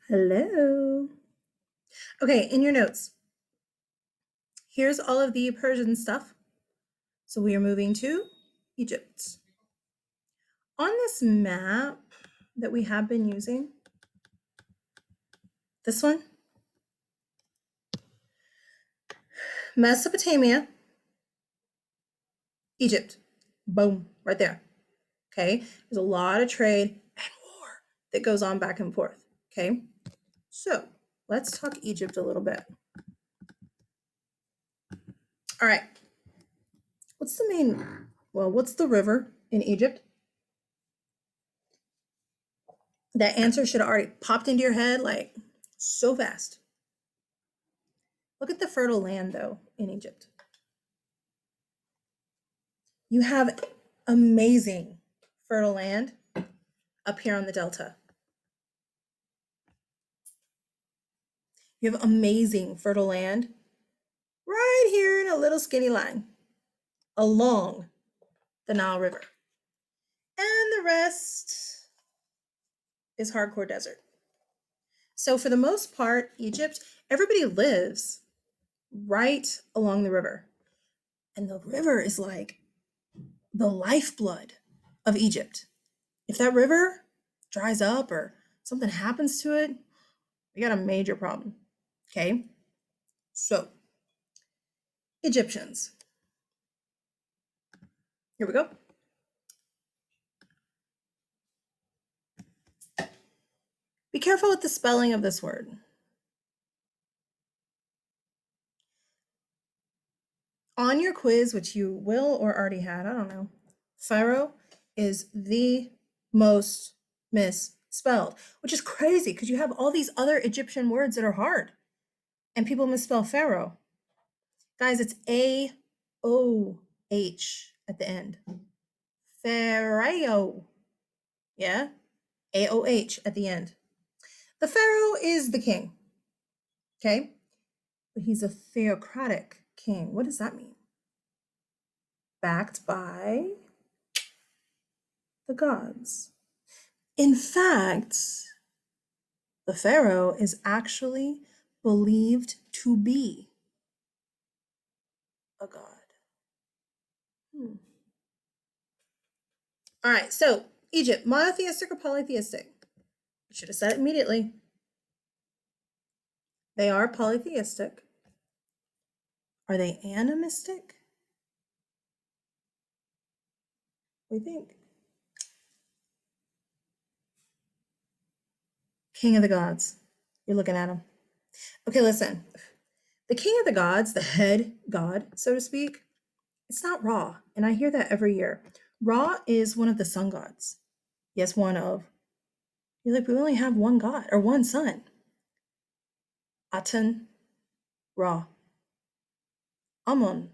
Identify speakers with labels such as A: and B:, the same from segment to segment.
A: Hello. Okay, in your notes, here's all of the Persian stuff. So we are moving to Egypt. On this map that we have been using, this one, Mesopotamia, Egypt. Boom, right there. Okay, there's a lot of trade and war that goes on back and forth. Okay, so let's talk Egypt a little bit. All right, what's the river in Egypt? That answer should have already popped into your head like so fast. Look at the fertile land, though, in Egypt. You have amazing fertile land up here on the delta. You have amazing fertile land right here in a little skinny line along the Nile River. And the rest is hardcore desert. So for the most part, Egypt, everybody lives right along the river. And the river is like the lifeblood of Egypt. If that river dries up or something happens to it, we got a major problem. Okay? So, Egyptians. Here we go. Be careful with the spelling of this word. On your quiz, which you will or already had, I don't know, Pharaoh is the most misspelled, which is crazy because you have all these other Egyptian words that are hard and people misspell Pharaoh. Guys, it's A-O-H at the end. Pharaoh. Yeah? A-O-H at the end. The Pharaoh is the king. Okay? But he's a theocratic king. What does that mean? Backed by the gods. In fact, the Pharaoh is actually believed to be a god. All right, so Egypt, monotheistic or polytheistic? I should have said it immediately. They are polytheistic. Are they animistic? What do you think? King of the gods. You're looking at him. Okay, listen. The king of the gods, the head god, so to speak, it's not Ra. And I hear that every year. Ra is one of the sun gods. Yes, one of. You're like, we only have one god or one sun. Aten, Ra. Amun,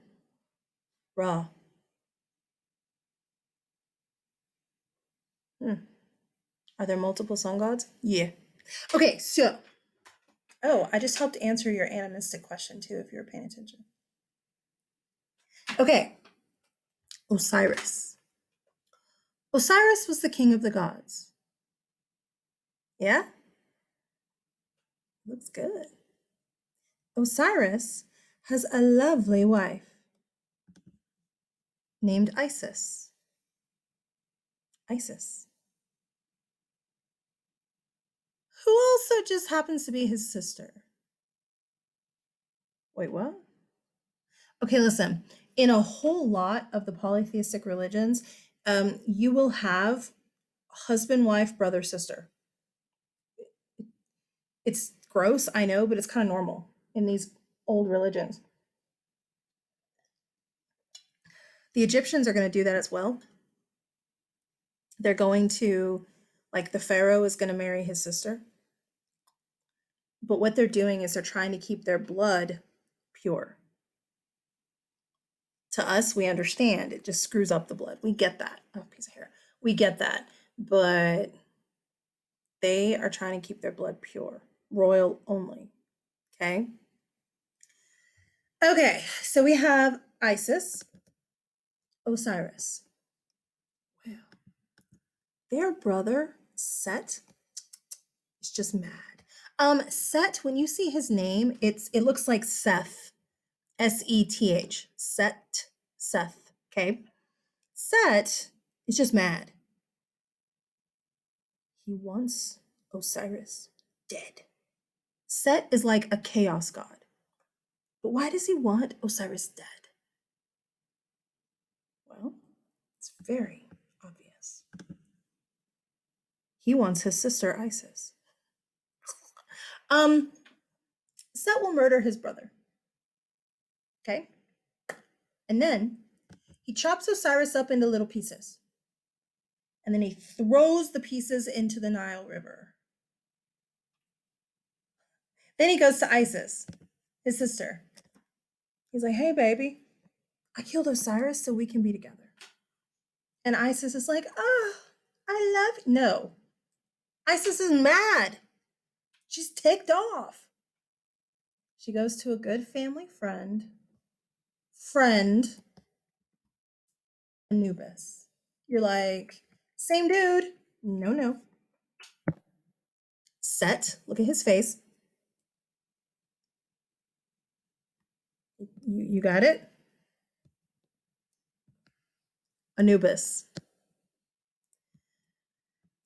A: Ra. Are there multiple sun gods? Yeah. Okay, so. Oh, I just helped answer your animistic question too, if you were paying attention. Okay. Osiris. Osiris was the king of the gods. Yeah? Looks good. Osiris has a lovely wife named Isis. Isis. Who also just happens to be his sister. Wait, what? Okay, listen. In a whole lot of the polytheistic religions, you will have husband, wife, brother, sister. It's gross, I know, but it's kind of normal in these old religions. The Egyptians are going to do that as well. They're going to, like, the pharaoh is going to marry his sister. But what they're doing is they're trying to keep their blood pure. To us, we understand it just screws up the blood. We get that. Oh, piece of hair. We get that. But they are trying to keep their blood pure, royal only. Okay. Okay, so we have Isis, Osiris. Wow. Their brother, Set, is just mad. Set, when you see his name, it looks like Seth. S-E-T-H. Seth. Okay. Set is just mad. He wants Osiris dead. Set is like a chaos god. But why does he want Osiris dead? Well, it's very obvious. He wants his sister Isis. Set will murder his brother. Okay? And then he chops Osiris up into little pieces. And then he throws the pieces into the Nile River. Then he goes to Isis, his sister. He's like, hey, baby, I killed Osiris so we can be together. And Isis is like, oh, I love you. No. Isis is mad. She's ticked off. She goes to a good family friend, Anubis. You're like, same dude. No. Set, look at his face. You got it? Anubis.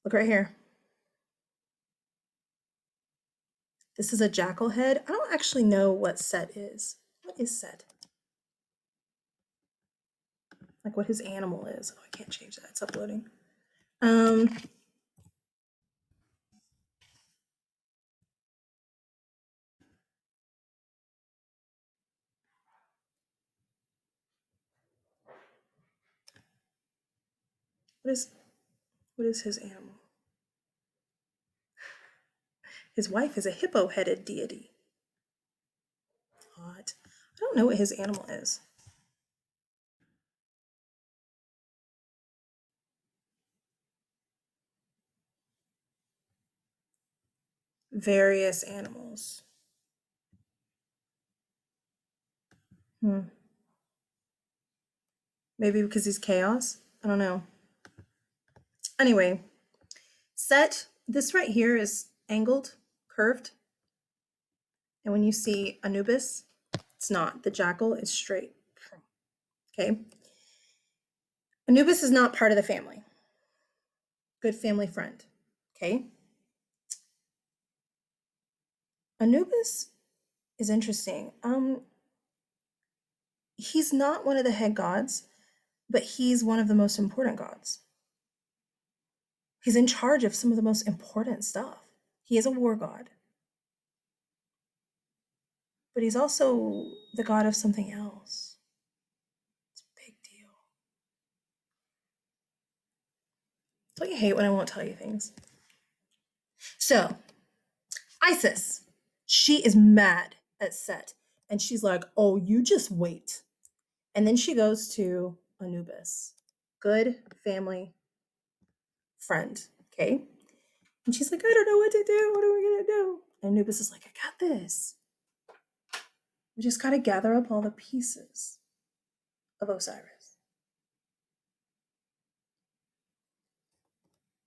A: Look right here. This is a jackal head. I don't actually know what Set is. What is Set? Like what his animal is. Oh, I can't change that. It's uploading. What is his animal? His wife is a hippo-headed deity. Hot. I don't know what his animal is. Various animals. Maybe because he's chaos? I don't know. Anyway, Set, this right here is angled, curved. And when you see Anubis, it's not. The jackal is straight. Okay. Anubis is not part of the family. Good family friend. Okay. Anubis is interesting. He's not one of the head gods, but he's one of the most important gods. He's in charge of some of the most important stuff. He is a war god. But he's also the god of something else. It's a big deal. Don't you hate when I won't tell you things? So, Isis, she is mad at Set. And she's like, oh, you just wait. And then she goes to Anubis, good family friend, okay? And she's like, I don't know what to do. What are we going to do? And Anubis is like, I got this. We just got to gather up all the pieces of Osiris.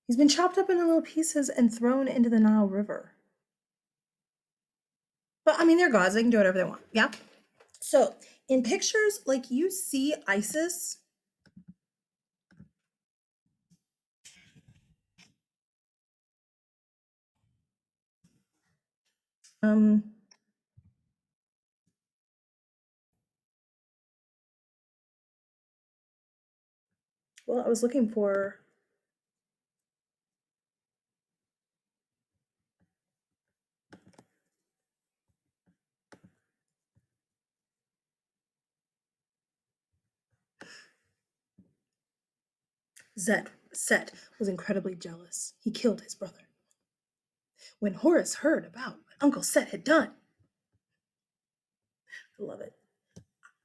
A: He's been chopped up into little pieces and thrown into the Nile River. But I mean, they're gods. They can do whatever they want. Yeah. So in pictures, like you see Isis. Well, I was looking for Set was incredibly jealous. He killed his brother. When Horus heard about what Uncle Set had done, I love it.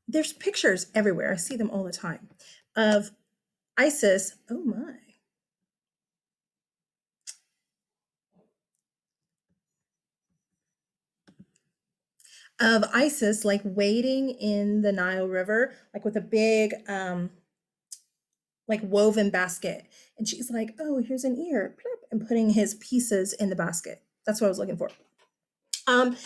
A: There's pictures everywhere. I see them all the time of Isis. Oh my. Of Isis like wading in the Nile River, like with a big like woven basket. And she's like, oh, here's an ear, plop, and putting his pieces in the basket. That's what I was looking for. Um,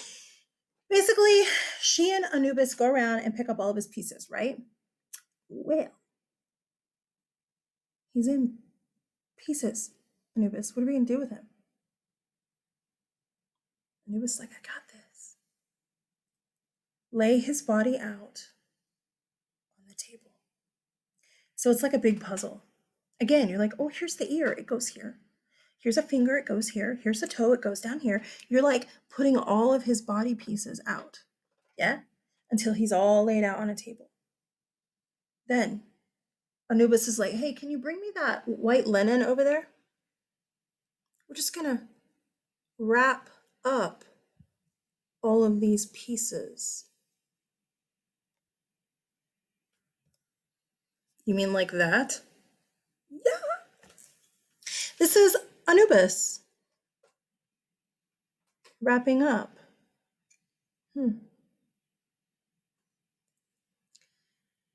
A: basically, she and Anubis go around and pick up all of his pieces, right? Well, he's in pieces. Anubis, what are we gonna do with him? Anubis is like, I got this. Lay his body out on the table. So it's like a big puzzle. Again, you're like, oh, here's the ear, it goes here. Here's a finger, it goes here. Here's a toe, it goes down here. You're like putting all of his body pieces out, yeah? Until he's all laid out on a table. Then Anubis is like, hey, can you bring me that white linen over there? We're just gonna wrap up all of these pieces. You mean like that? Yeah. This is Anubis wrapping up.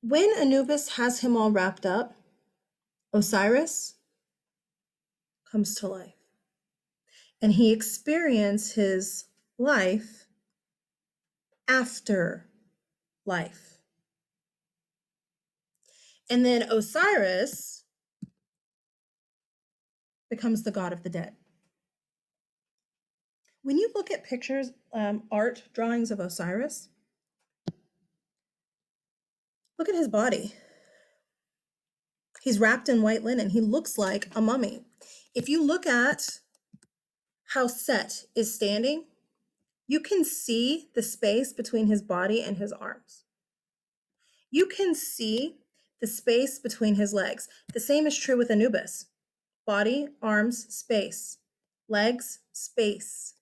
A: When Anubis has him all wrapped up, Osiris comes to life. And he experiences his life after life. And then Osiris becomes the god of the dead. When you look at pictures, art drawings of Osiris, look at his body. He's wrapped in white linen. He looks like a mummy. If you look at how Set is standing, you can see the space between his body and his arms. You can see the space between his legs. The same is true with Anubis. Body, arms, space. Legs, space.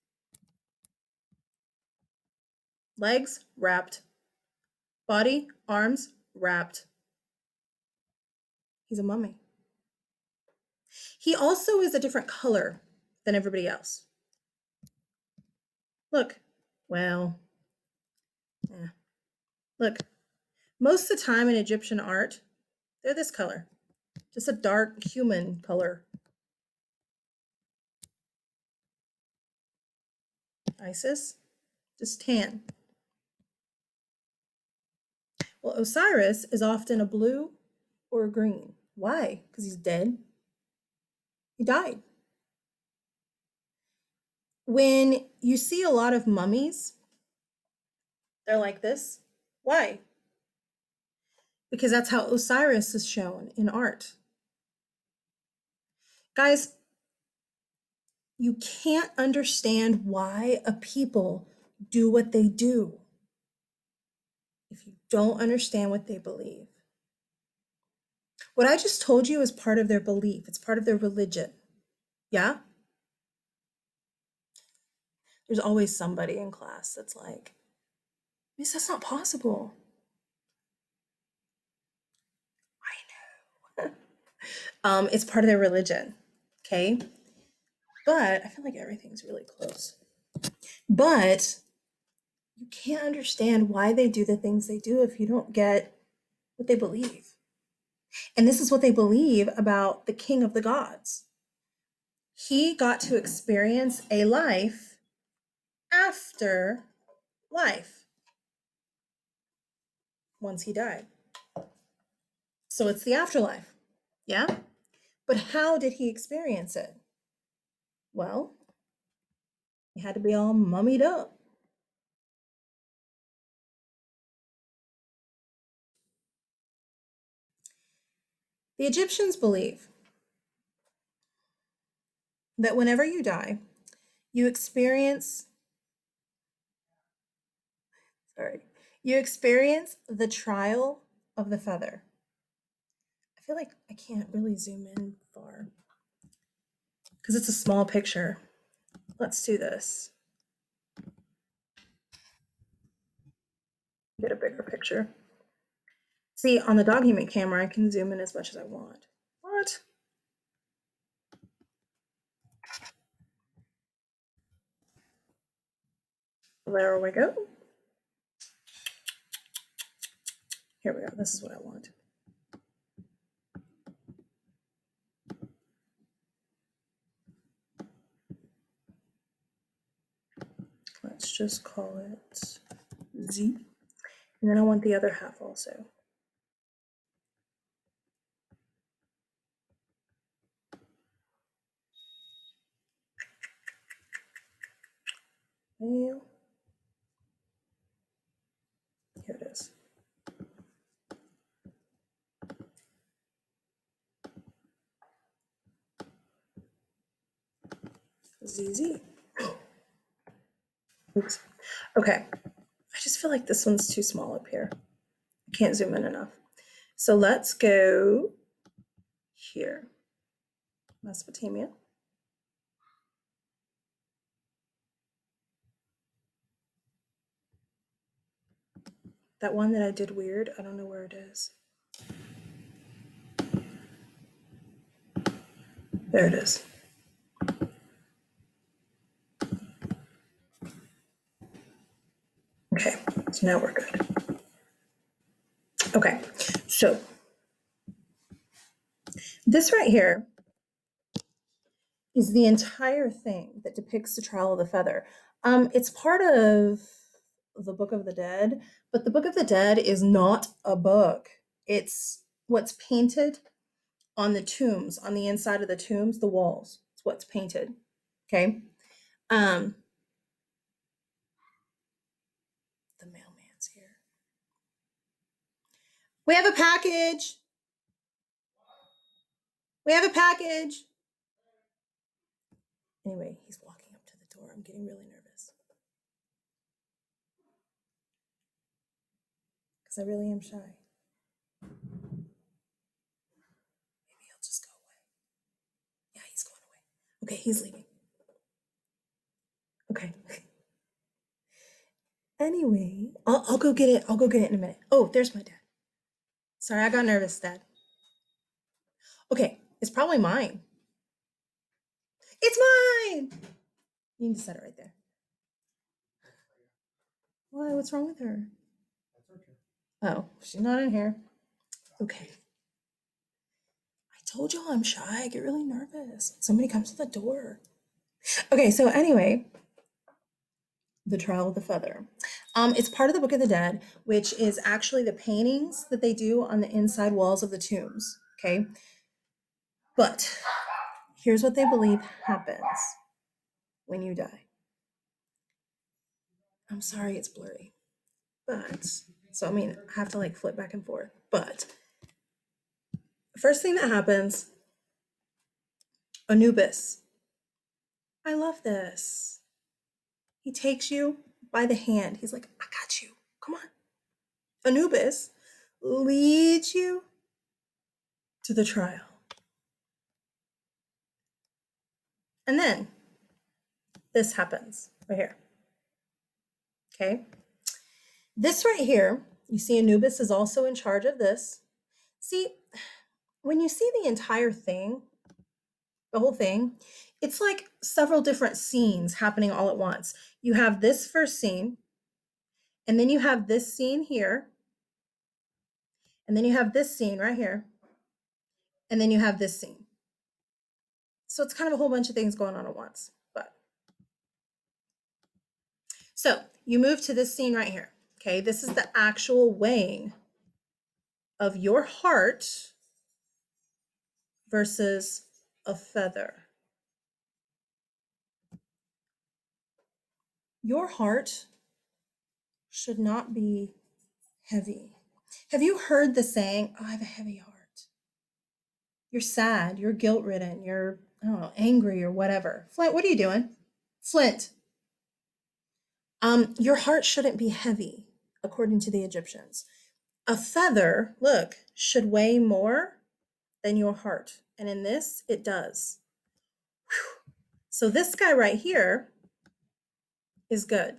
A: Legs, wrapped. Body, arms, wrapped. He's a mummy. He also is a different color than everybody else. Look, well, yeah. Look, most of the time in Egyptian art, they're this color, just a dark human color. Isis, just tan. Well, Osiris is often a blue or a green. Why? Because he's dead. He died. When you see a lot of mummies, they're like this. Why? Because that's how Osiris is shown in art. Guys, you can't understand why a people do what they do if you don't understand what they believe. What I just told you is part of their belief. It's part of their religion. Yeah? There's always somebody in class that's like, Miss, that's not possible. I know. It's part of their religion, okay? But I feel like everything's really close. But you can't understand why they do the things they do if you don't get what they believe. And this is what they believe about the king of the gods. He got to experience a life after life once he died. So it's the afterlife. Yeah? But how did he experience it? Well, he had to be all mummied up. The Egyptians believe that whenever you die, you experience the trial of the feather. I feel like I can't really zoom in far because it's a small picture. Let's do this. Get a bigger picture. See, on the document camera, I can zoom in as much as I want. What? There we go. Here we go. This is what I want. let's just call it Z. And then I want the other half also. Well, here it is. ZZ. Oops. Okay. I just feel like this one's too small up here. I can't zoom in enough. So let's go here. Mesopotamia. That one that I did weird, I don't know where it is. There it is. Okay, so now we're good. Okay, so this right here is the entire thing that depicts the trial of the feather. It's part of the Book of the Dead, but the Book of the Dead is not a book. It's what's painted on the tombs, on the inside of the tombs, the walls. It's what's painted. Okay. The mailman's here. We have a package. We have a package. Anyway, he's walking up to the door. I'm getting really nervous. Because I really am shy. Maybe he'll just go away. Yeah, he's going away. Okay, he's leaving. Okay. Anyway, I'll go get it. I'll go get it in a minute. Oh, there's my dad. Sorry, I got nervous, Dad. Okay, it's probably mine. It's mine! You need to set it right there. Why? What's wrong with her? Oh, she's not in here. Okay. I told y'all I'm shy. I get really nervous. Somebody comes to the door. Okay, so anyway, the trial of the feather. It's part of the Book of the Dead, which is actually the paintings that they do on the inside walls of the tombs. Okay. But here's what they believe happens when you die. I'm sorry it's blurry. But, so I mean, I have to like flip back and forth. But first thing that happens, Anubis. I love this. He takes you by the hand. He's like, I got you. Come on. Anubis leads you to the trial. And then this happens right here. Okay. This right here, you see Anubis is also in charge of this. See, when you see the entire thing, the whole thing, it's like several different scenes happening all at once. You have this first scene, and then you have this scene here, and then you have this scene right here, and then you have this scene. So it's kind of a whole bunch of things going on at once. But so you move to this scene right here. Okay, this is the actual weighing of your heart versus a feather. Your heart should not be heavy. Have you heard the saying, oh, I have a heavy heart? You're sad, you're guilt-ridden, you're, I don't know, angry or whatever. Flint, what are you doing? Flint. Your heart shouldn't be heavy, according to the Egyptians. A feather, look, should weigh more than your heart. And in this, it does. Whew. So this guy right here is good.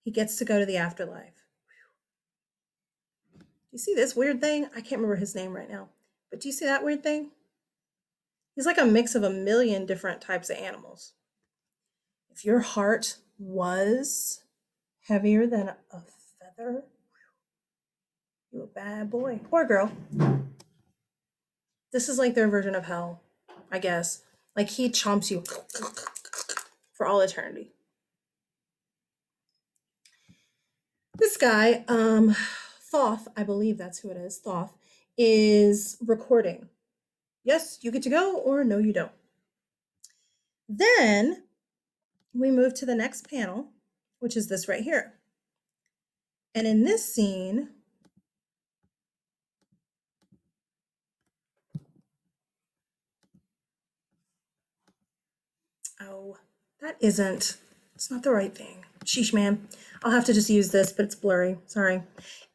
A: He gets to go to the afterlife. Do you see this weird thing? I can't remember his name right now. But do you see that weird thing? He's like a mix of a million different types of animals. If your heart was heavier than a feather, you a bad boy or girl. This is like their version of hell, I guess. Like he chomps you for all eternity. This guy, Thoth, I believe that's who it is, Thoth, is recording. Yes, you get to go, or no, you don't. Then we move to the next panel, which is this right here. And in this scene, oh, it's not the right thing. Sheesh, man. I'll have to just use this, but it's blurry. Sorry.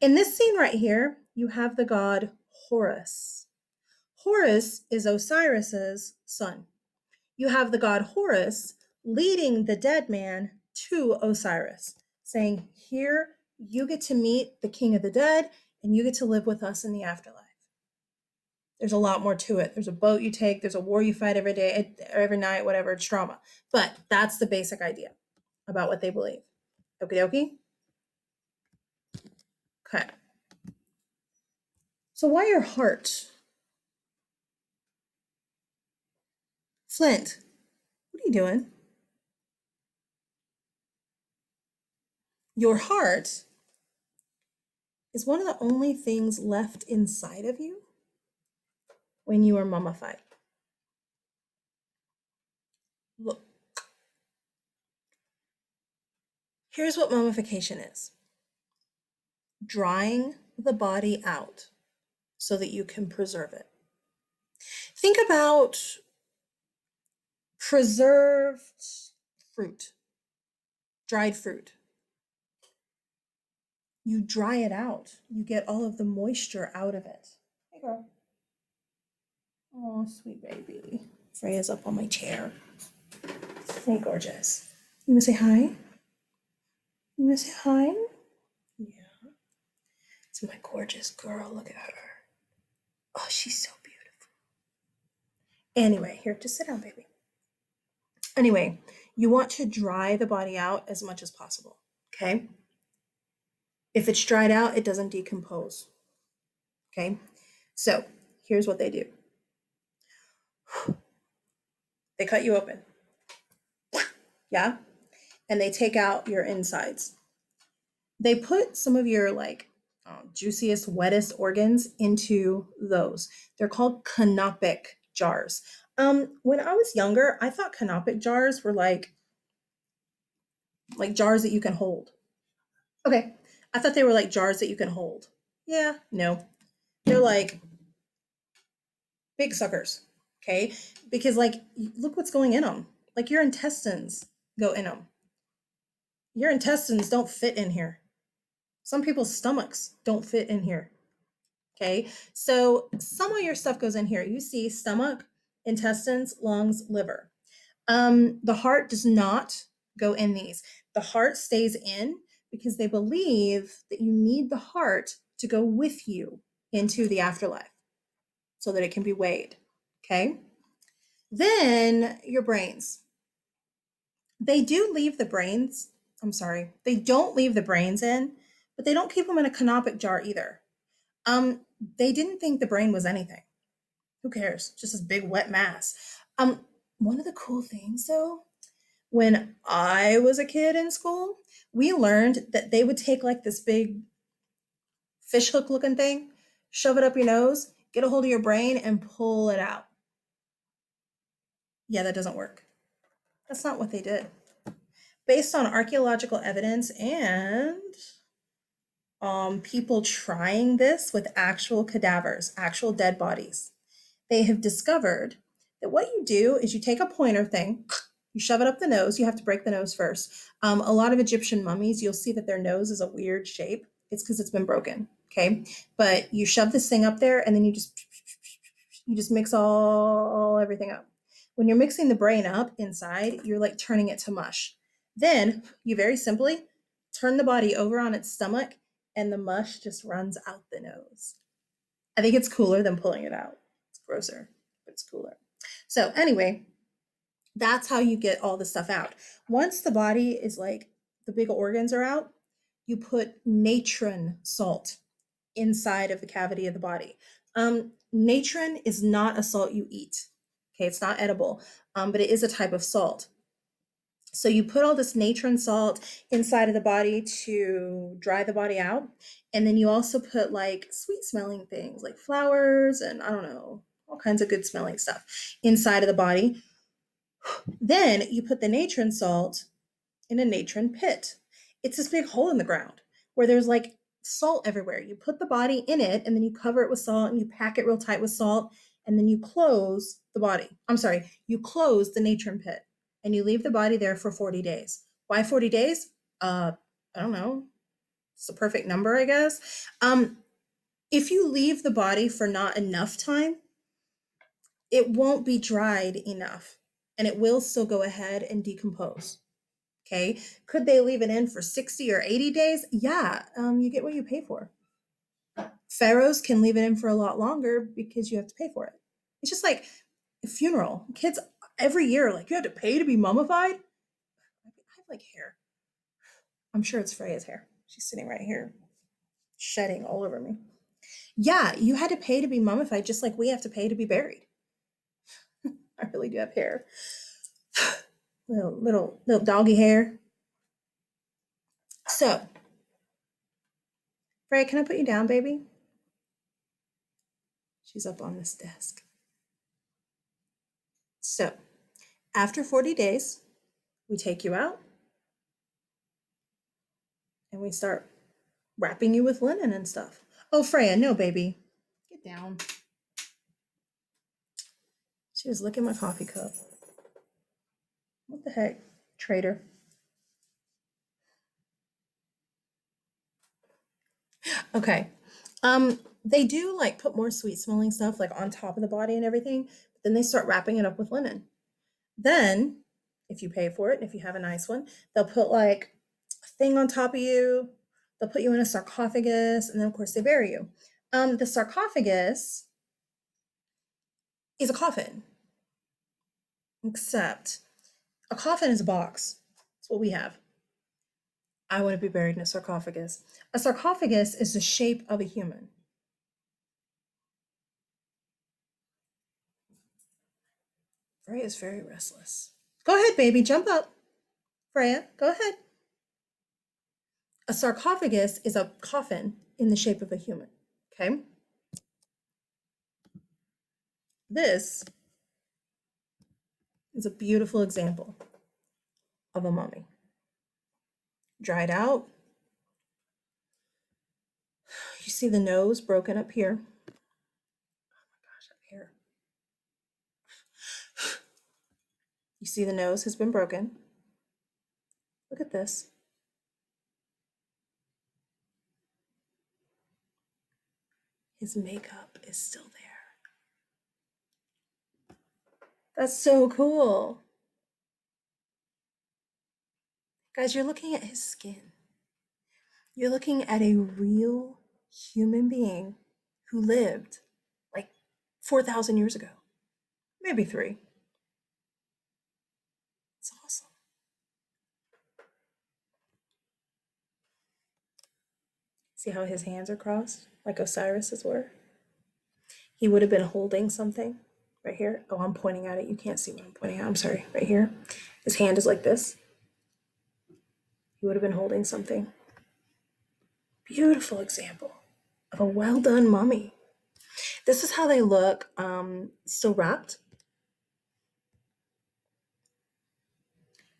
A: In this scene right here, you have the god Horus. Horus is Osiris's son. You have the god Horus leading the dead man to Osiris, saying, here, you get to meet the king of the dead, and you get to live with us in the afterlife. There's a lot more to it. There's a boat you take, there's a war you fight every day, every night, whatever, it's drama. But that's the basic idea about what they believe. Okie dokie? Okay. So why your heart? Flint, what are you doing? Your heart is one of the only things left inside of you when you are mummified. Look, here's what mummification is: drying the body out so that you can preserve it. Think about preserved fruit, dried fruit. You dry it out, you get all of the moisture out of it. Hey, girl. Oh, sweet baby. Freya's up on my chair. Hey, gorgeous. You want to say hi? You want to say hi? Yeah. It's my gorgeous girl. Look at her. Oh, she's so beautiful. Anyway, here, just sit down, baby. Anyway, you want to dry the body out as much as possible, okay? If it's dried out, it doesn't decompose, okay? So here's what they do. They cut you open, yeah? And they take out your insides. They put some of your juiciest, wettest organs into those. They're called canopic jars. When I was younger, I thought canopic jars were like jars that you can hold. Okay, I thought they were like jars that you can hold. Yeah, no, they're like big suckers. Okay, because look what's going in them. Like your intestines go in them. Your intestines don't fit in here. Some people's stomachs don't fit in here. Okay, so some of your stuff goes in here. You see stomach, intestines, lungs, liver. The heart does not go in these. The heart stays in because they believe that you need the heart to go with you into the afterlife so that it can be weighed. Okay, then your brains. They do leave the brains. I'm sorry, they don't leave the brains in, but they don't keep them in a canopic jar either. They didn't think the brain was anything. Who cares? Just this big wet mass. One of the cool things though, when I was a kid in school, we learned that they would take like this big fish hook looking thing, shove it up your nose, get a hold of your brain, and pull it out. Yeah, that doesn't work. That's not what they did. Based on archaeological evidence and people trying this with actual cadavers, actual dead bodies, they have discovered that what you do is you take a pointer thing, you shove it up the nose. You have to break the nose first. A lot of Egyptian mummies, you'll see that their nose is a weird shape. It's because it's been broken. Okay, but you shove this thing up there, and then you just mix everything up. When you're mixing the brain up inside, you're like turning it to mush. Then you very simply turn the body over on its stomach, and the mush just runs out the nose. I think it's cooler than pulling it out. It's grosser, but it's cooler. So anyway, that's how you get all the stuff out. Once the body is like the big organs are out, you put natron salt inside of the cavity of the body. Natron is not a salt you eat. Okay, it's not edible, but it is a type of salt. So you put all this natron salt inside of the body to dry the body out. And then you also put like sweet smelling things like flowers and I don't know, all kinds of good smelling stuff inside of the body. Then you put the natron salt in a natron pit. It's this big hole in the ground where there's like salt everywhere. You put the body in it and then you cover it with salt and you pack it real tight with salt and then you close the body. I'm sorry, you close the natron pit and you leave the body there for 40 days. Why 40 days? I don't know. It's a perfect number, I guess. If you leave the body for not enough time, it won't be dried enough and it will still go ahead and decompose. Okay. Could they leave it in for 60 or 80 days? Yeah. You get what you pay for. Pharaohs can leave it in for a lot longer because you have to pay for it. It's just like a funeral. Kids every year, like you have to pay to be mummified. I have like hair. I'm sure it's Freya's hair. She's sitting right here, shedding all over me. Yeah, you had to pay to be mummified, just like we have to pay to be buried. I really do have hair. Little doggy hair. So, Freya, can I put you down, baby? She's up on this desk. So, after 40 days, we take you out and we start wrapping you with linen and stuff. Oh, Freya, no, baby. Get down. She was licking my coffee cup. What the heck, traitor. Okay. They do like put more sweet smelling stuff like on top of the body and everything, but then they start wrapping it up with linen. Then, if you pay for it, and if you have a nice one, they'll put like a thing on top of you. They'll put you in a sarcophagus, and then of course they bury you. The sarcophagus is a coffin, except a coffin is a box. That's what we have. I want to be buried in a sarcophagus. A sarcophagus is the shape of a human. Freya is very restless. Go ahead, baby, jump up. Freya, go ahead. A sarcophagus is a coffin in the shape of a human. Okay? This is a beautiful example of a mummy. Dried out. You see the nose broken up here. Oh my gosh, up here. You see the nose has been broken. Look at this. His makeup is still there. That's so cool. Guys, you're looking at his skin. You're looking at a real human being who lived like 4,000 years ago, maybe 3. It's awesome. See how his hands are crossed, like Osiris's were? He would have been holding something right here. Oh, I'm pointing at it. You can't see what I'm pointing at. I'm sorry. Right here. His hand is like this. He would have been holding something. Beautiful example of a well done mummy. This is how they look, still wrapped.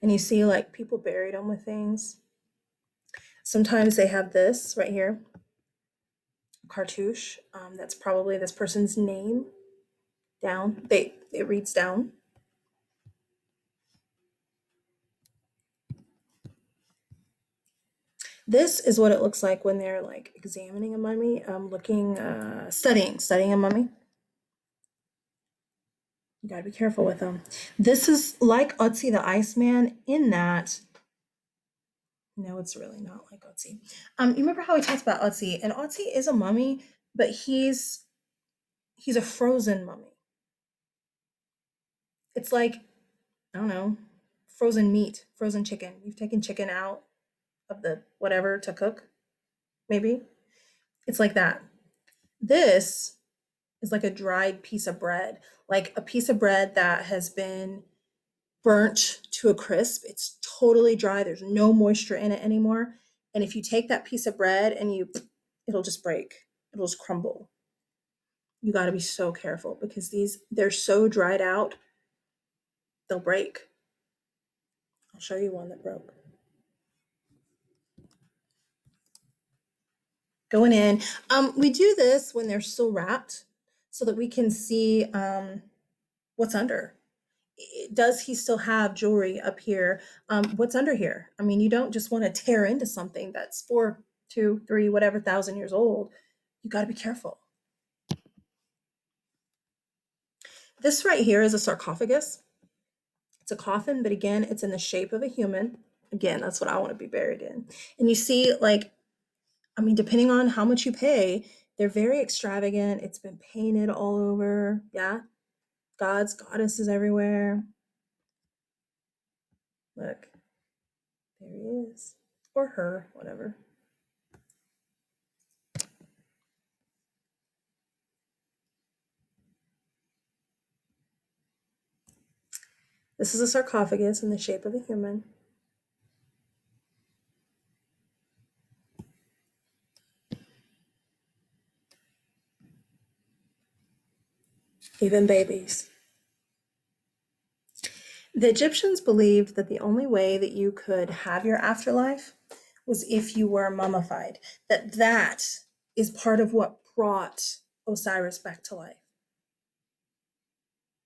A: And you see like people buried them with things. Sometimes they have this right here, cartouche. That's probably this person's name down. It reads down. This is what it looks like when they're like examining a mummy, studying a mummy. You gotta be careful with them. This is like Otzi the Iceman in that. No, it's really not like Otzi. You remember how we talked about Otzi? And Otzi is a mummy, but he's a frozen mummy. It's like, I don't know, frozen meat, frozen chicken. You've taken chicken out of the whatever to cook, maybe. It's like that. This is like a dried piece of bread, like a piece of bread that has been burnt to a crisp. It's totally dry. There's no moisture in it anymore. And if you take that piece of bread and it'll just break. It'll just crumble. You got to be so careful because they're so dried out, they'll break. I'll show you one that broke. Going in. We do this when they're still wrapped so that we can see what's under. Does he still have jewelry up here? What's under here? I mean, you don't just want to tear into something that's 4, 2, 3, whatever thousand years old. You got to be careful. This right here is a sarcophagus. It's a coffin, but again, it's in the shape of a human. Again, that's what I want to be buried in. And you see, like, I mean, depending on how much you pay, they're very extravagant. It's been painted all over. Yeah. Gods, goddesses everywhere. Look. There he is. Or her, whatever. This is a sarcophagus in the shape of a human. Even babies. The Egyptians believed that the only way that you could have your afterlife was if you were mummified. That is part of what brought Osiris back to life.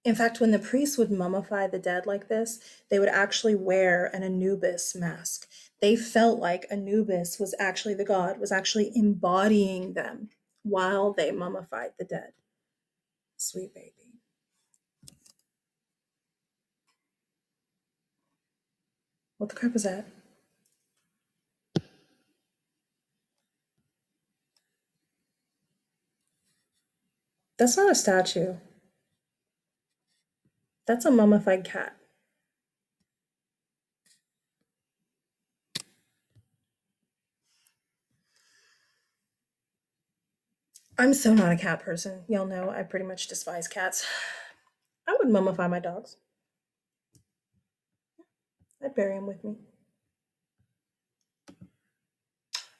A: In fact, when the priests would mummify the dead like this, they would actually wear an Anubis mask. They felt like Anubis was actually the god, was actually embodying them while they mummified the dead. Sweet baby. What the crap is that? That's not a statue. That's a mummified cat. I'm so not a cat person. Y'all know I pretty much despise cats. I would mummify my dogs. I'd bury them with me.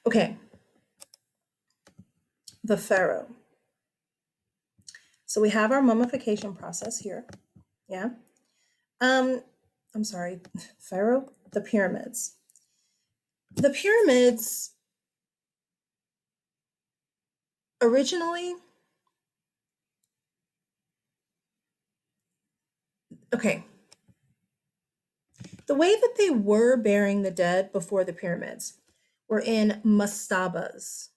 A: Okay. The pharaoh. So we have our mummification process here. Yeah. I'm sorry, pharaoh? The pyramids. The pyramids originally, okay. The way that they were burying the dead before the pyramids were in mastabas.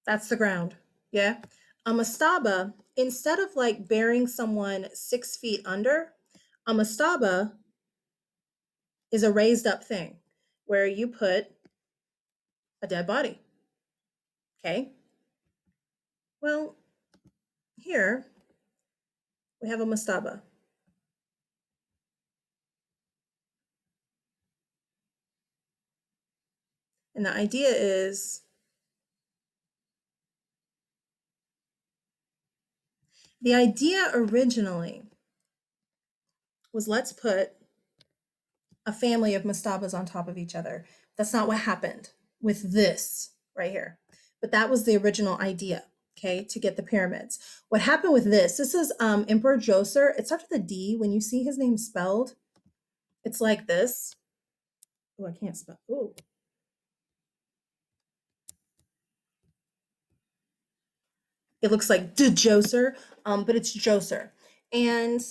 A: That's the ground. Yeah. A mastaba, instead of like burying someone 6 feet under, a mastaba is a raised up thing where you put a dead body. Okay. Well, here we have a mastaba. And the idea is the idea originally was let's put a family of mastabas on top of each other. That's not what happened with this right here. But that was the original idea, okay, to get the pyramids. What happened with this is Emperor Djoser. It starts with a D. When you see his name spelled, it's like this. Oh, I can't spell. Oh. It looks like Djoser, but it's Djoser. And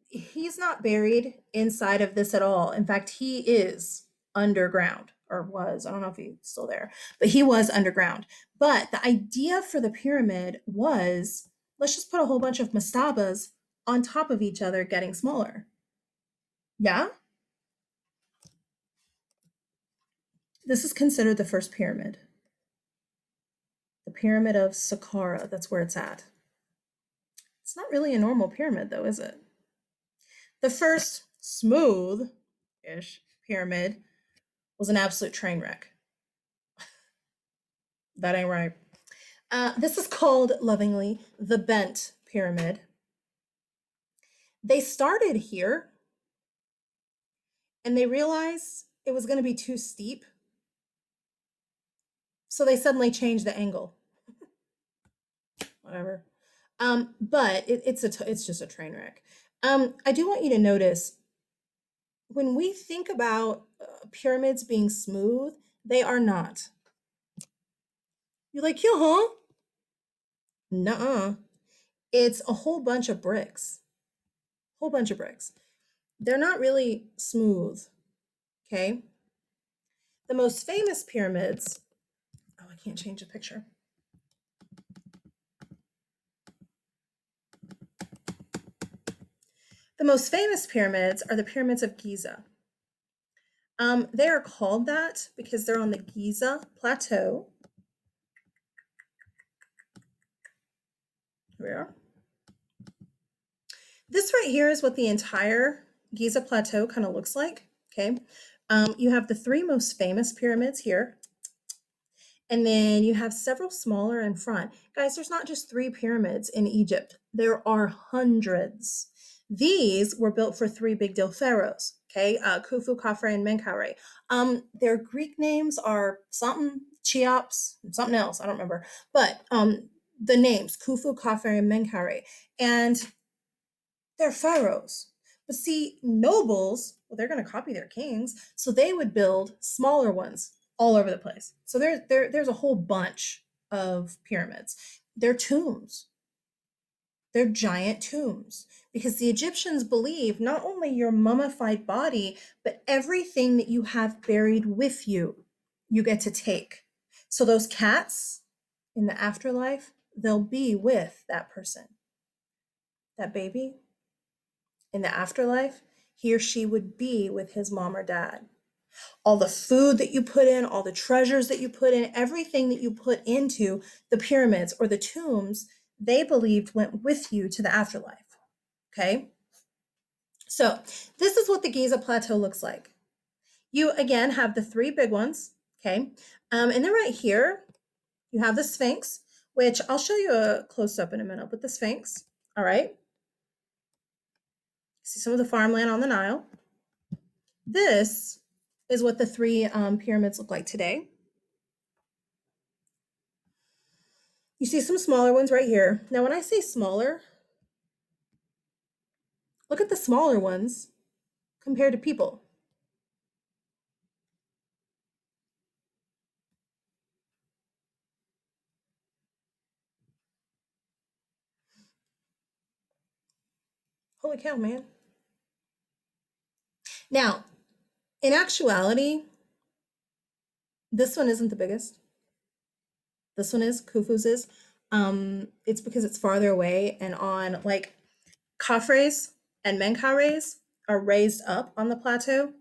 A: he's not buried inside of this at all. In fact, he is underground, or was. I don't know if he's still there, but he was underground. But the idea for the pyramid was let's just put a whole bunch of mastabas on top of each other, getting smaller. Yeah? This is considered the first pyramid. The pyramid of Saqqara, that's where it's at. It's not really a normal pyramid, though, is it? The first smooth-ish pyramid was an absolute train wreck. That ain't right. This is called, lovingly, the bent pyramid. They started here and they realized it was going to be too steep, so they suddenly changed the angle. Whatever. But it's just a train wreck. I do want you to notice when we think about pyramids being smooth, they are not. You're like, yeah, huh? Nuh-uh. It's a whole bunch of bricks. Whole bunch of bricks. They're not really smooth. Okay. The most famous pyramids. Oh, I can't change the picture. The most famous pyramids are the pyramids of Giza. They are called that because they're on the Giza Plateau. Here we are. This right here is what the entire Giza Plateau kind of looks like. Okay. You have the three most famous pyramids here. And then you have several smaller in front. Guys, there's not just three pyramids in Egypt. There are hundreds. These were built for three big deal pharaohs, okay? Khufu, Khafre, and Menkaure. Their Greek names are something, Cheops, something else, I don't remember. But the names, Khufu, Khafre, and Menkaure. And they're pharaohs. But see, nobles, well, they're going to copy their kings, so they would build smaller ones all over the place. So there's a whole bunch of pyramids. They're tombs. They're giant tombs because the Egyptians believe not only your mummified body, but everything that you have buried with you, you get to take. So those cats in the afterlife, they'll be with that person. That baby in the afterlife, he or she would be with his mom or dad. All the food that you put in, all the treasures that you put in, everything that you put into the pyramids or the tombs, they believed went with you to the afterlife. Okay? So, this is what the Giza Plateau looks like. You again have the three big ones. Okay? And then right here, you have the Sphinx, which I'll show you a close up in a minute, but the Sphinx. All right? See some of the farmland on the Nile. This is what the three pyramids look like today. You see some smaller ones right here. Now, when I say smaller, look at the smaller ones compared to people. Holy cow, man. Now, in actuality, this one isn't the biggest. This one is, Khufu's is. It's because it's farther away, and on like Khafre's and Menkare's are raised up on the plateau.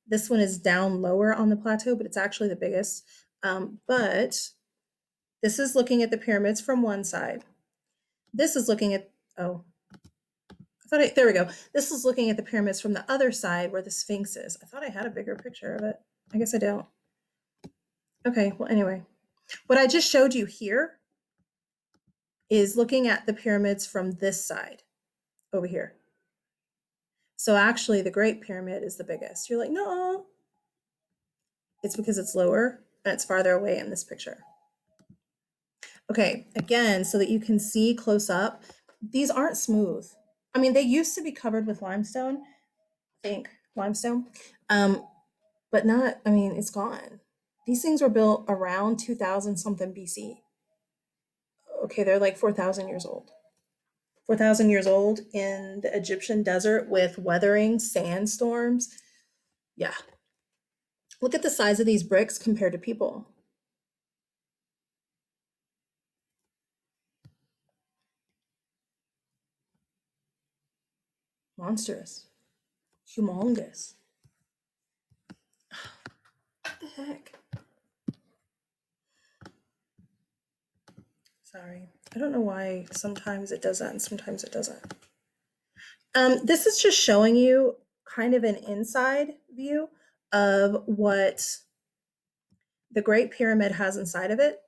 A: This one is down lower on the plateau, but it's actually the biggest. But this is looking at the pyramids from one side. This is looking at, oh, there we go. This is looking at the pyramids from the other side where the Sphinx is. I thought I had a bigger picture of it. I guess I don't. Okay, well, anyway. What I just showed you here is looking at the pyramids from this side over here. So actually, the Great Pyramid is the biggest. You're like, no. It's because it's lower and it's farther away in this picture. Okay, again, so that you can see close up, these aren't smooth. I mean, they used to be covered with limestone, I think, limestone, but not, I mean, it's gone. These things were built around 2000 something BC. Okay, they're like 4,000 years old. 4,000 years old in the Egyptian desert with weathering sandstorms. Yeah. Look at the size of these bricks compared to people. Monstrous. Humongous. What the heck? Sorry. I don't know why sometimes it does that and sometimes it doesn't. This is just showing you kind of an inside view of what the Great Pyramid has inside of it.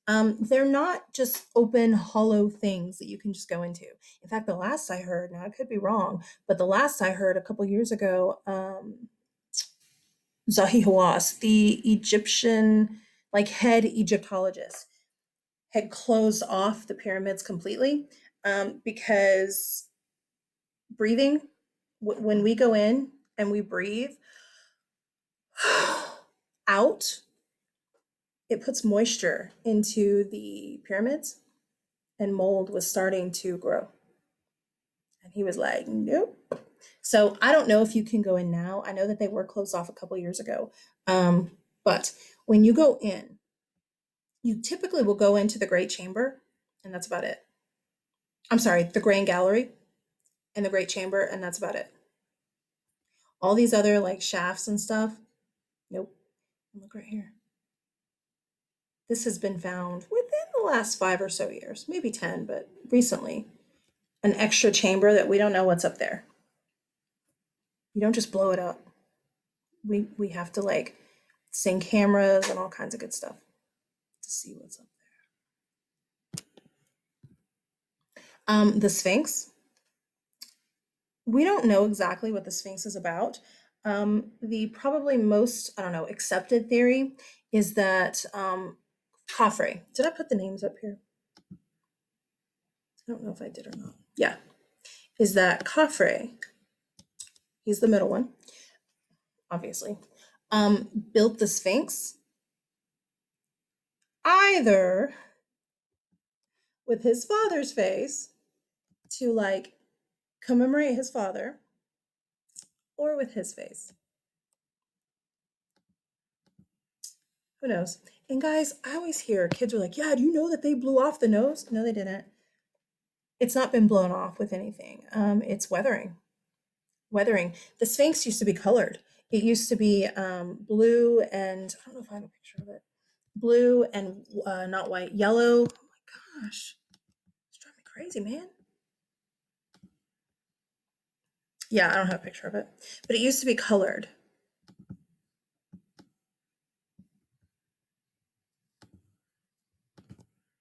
A: They're not just open, hollow things that you can just go into. In fact, the last I heard, now I could be wrong, but the last I heard a couple years ago, Zahi Hawass, the Egyptian, like head Egyptologist, had closed off the pyramids completely because breathing, when we go in and we breathe out, it puts moisture into the pyramids and mold was starting to grow. And he was like, nope. So I don't know if you can go in now. I know that they were closed off a couple years ago. But when you go in, you typically will go into the Great Chamber, and that's about it. I'm sorry, the Grand Gallery and the Great Chamber, and that's about it. All these other like shafts and stuff, nope. Look right here. This has been found within the last 5 or so years, maybe 10, but recently. An extra chamber that we don't know what's up there. You don't just blow it up. We have to like send cameras and all kinds of good stuff to see what's up there. The Sphinx. We don't know exactly what the Sphinx is about. The probably most, I don't know, accepted theory is that Khafre. Did I put the names up here? I don't know if I did or not. Yeah. Is that Khafre, he's the middle one, obviously, built the Sphinx either with his father's face to like commemorate his father or with his face. Who knows? And guys, I always hear kids are like, yeah, do you know that they blew off the nose? No, they didn't. It's not been blown off with anything. It's weathering. Weathering. The Sphinx used to be colored. It used to be blue and I don't know if I have a picture of it. Blue and not white, yellow. Oh my gosh, it's driving me crazy, man. Yeah, I don't have a picture of it, but it used to be colored.